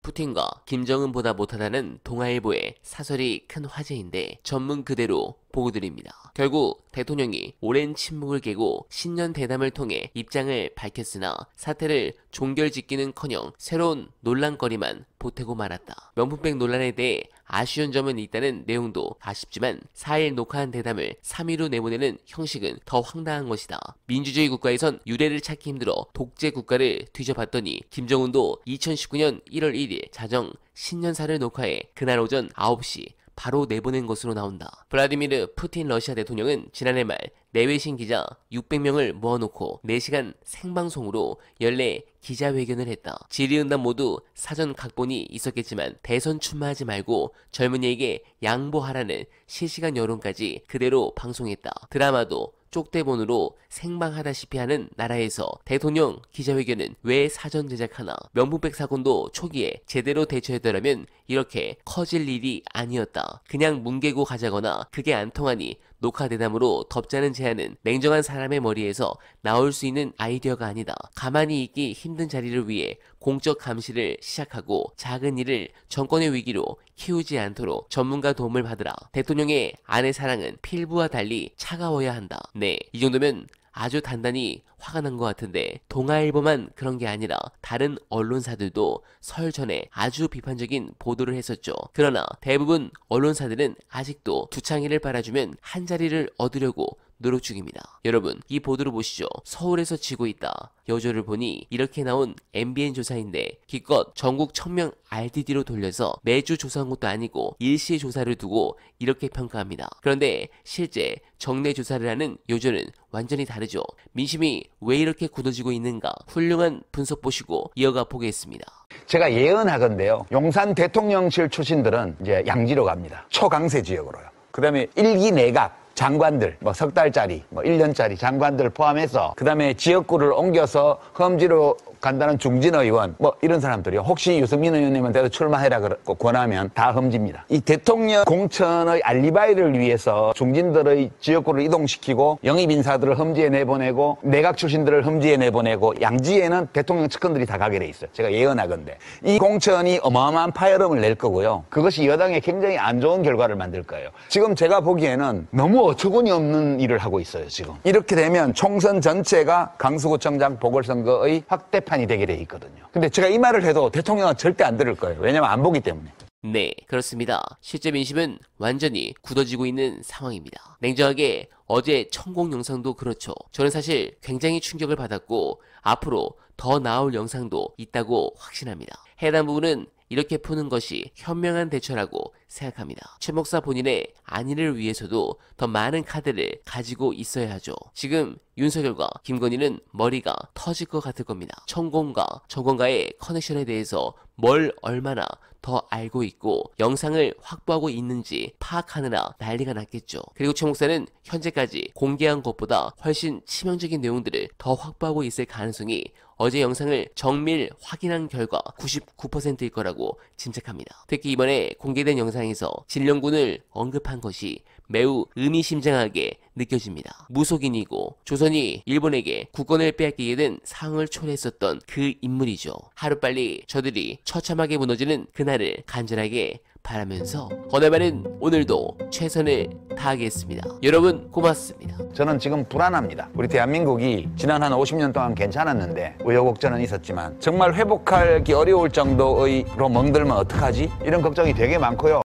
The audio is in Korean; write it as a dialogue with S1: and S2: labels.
S1: 푸틴과 김정은보다 못하다는 동아일보의 사설이 큰 화제인데 전문 그대로 보고드립니다. 결국 대통령이 오랜 침묵을 깨고 신년 대담을 통해 입장을 밝혔으나 사태를 종결짓기는커녕 새로운 논란거리만 보태고 말았다. 명품백 논란에 대해 아쉬운 점은 있다는 내용도 아쉽지만 4일 녹화한 대담을 3일로 내보내는 형식은 더 황당한 것이다. 민주주의 국가에선 유례를 찾기 힘들어 독재 국가를 뒤져봤더니 김정은도 2019년 1월 1일 자정 신년사를 녹화해 그날 오전 9시 바로 내보낸 것으로 나온다. 블라디미르 푸틴 러시아 대통령은 지난해 말 내외신 기자 600명을 모아놓고 4시간 생방송으로 연례 기자회견을 했다. 질의응답 모두 사전 각본이 있었겠지만 대선 출마하지 말고 젊은이에게 양보하라는 실시간 여론까지 그대로 방송했다. 드라마도 쪽대본으로 생방하다시피 하는 나라에서 대통령 기자회견은 왜 사전 제작하나? 명품백 사건도 초기에 제대로 대처했더라면 이렇게 커질 일이 아니었다. 그냥 뭉개고 가자거나 그게 안 통하니 녹화 대담으로 덮자는 제안은 냉정한 사람의 머리에서 나올 수 있는 아이디어가 아니다. 가만히 있기 힘든 자리를 위해 공적 감시를 시작하고 작은 일을 정권의 위기로 키우지 않도록 전문가 도움을 받으라. 대통령의 아내 사랑은 필부와 달리 차가워야 한다. 네, 이 정도면 아주 단단히 화가 난 것 같은데 동아일보만 그런 게 아니라 다른 언론사들도 설 전에 아주 비판적인 보도를 했었죠. 그러나 대부분 언론사들은 아직도 두창이를 빨아주면 한 자리를 얻으려고 노력 중입니다. 여러분, 이 보도를 보시죠. 서울에서 지고 있다. 여조를 보니 이렇게 나온 MBN 조사인데 기껏 전국 1000명 RDD로 돌려서 매주 조사한 것도 아니고 일시 조사를 두고 이렇게 평가합니다. 그런데 실제 정례 조사를 하는 여조는 완전히 다르죠. 민심이 왜 이렇게 굳어지고 있는가? 훌륭한 분석 보시고 이어가 보겠습니다.
S2: 제가 예언하건대요. 용산 대통령실 출신들은 이제 양지로 갑니다. 초강세 지역으로요. 그 다음에 1기 내각 장관들, 석 달짜리, 1년짜리 장관들 포함해서 그 다음에 지역구를 옮겨서 험지로 간다는 중진 의원, 이런 사람들이요. 혹시 유승민 의원님한테도 출마해라 권하면 다 험지입니다. 이 대통령 공천의 알리바이를 위해서 중진들의 지역구를 이동시키고 영입 인사들을 험지에 내보내고 내각 출신들을 험지에 내보내고 양지에는 대통령 측근들이 다 가게 돼 있어요. 제가 예언하건대. 이 공천이 어마어마한 파열음을 낼 거고요. 그것이 여당에 굉장히 안 좋은 결과를 만들 거예요. 지금 제가 보기에는 너무 어처구니 없는 일을 하고 있어요, 지금. 이렇게 되면 총선 전체가 강서구청장 보궐선거의 확대판이 되게 돼 있거든요. 근데 제가 이 말을 해도 대통령은 절대 안 들을 거예요. 왜냐면 안 보기 때문에.
S1: 네, 그렇습니다. 실제 민심은 완전히 굳어지고 있는 상황입니다. 냉정하게 어제 천공 영상도 그렇죠. 저는 사실 굉장히 충격을 받았고 앞으로 더 나올 영상도 있다고 확신합니다. 해당 부분은 이렇게 푸는 것이 현명한 대처라고 생각합니다. 최 목사 본인의 안위를 위해서도 더 많은 카드를 가지고 있어야 하죠. 지금 윤석열과 김건희는 머리가 터질 것 같을 겁니다. 천공과 정권과의 커넥션에 대해서 뭘 얼마나 더 알고 있고 영상을 확보하고 있는지 파악하느라 난리가 났겠죠. 그리고 최 목사는 현재까지 공개한 것보다 훨씬 치명적인 내용들을 더 확보하고 있을 가능성이 어제 영상을 정밀 확인한 결과 99%일 거라고 짐작합니다. 특히 이번에 공개된 영상에서 진령군을 언급한 것이 매우 의미심장하게 느껴집니다. 무속인이고 조선이 일본에게 국권을 빼앗기게 된 상황을 초래했었던 그 인물이죠. 하루빨리 저들이 처참하게 무너지는 그날을 간절하게 바라면서 건네바는 오늘도 최선을 다하겠습니다. 여러분 고맙습니다.
S2: 저는 지금 불안합니다. 우리 대한민국이 지난 한 50년 동안 괜찮았는데 우여곡절은 있었지만 정말 회복하기 어려울 정도의로 멍들면 어떡하지? 이런 걱정이 되게 많고요.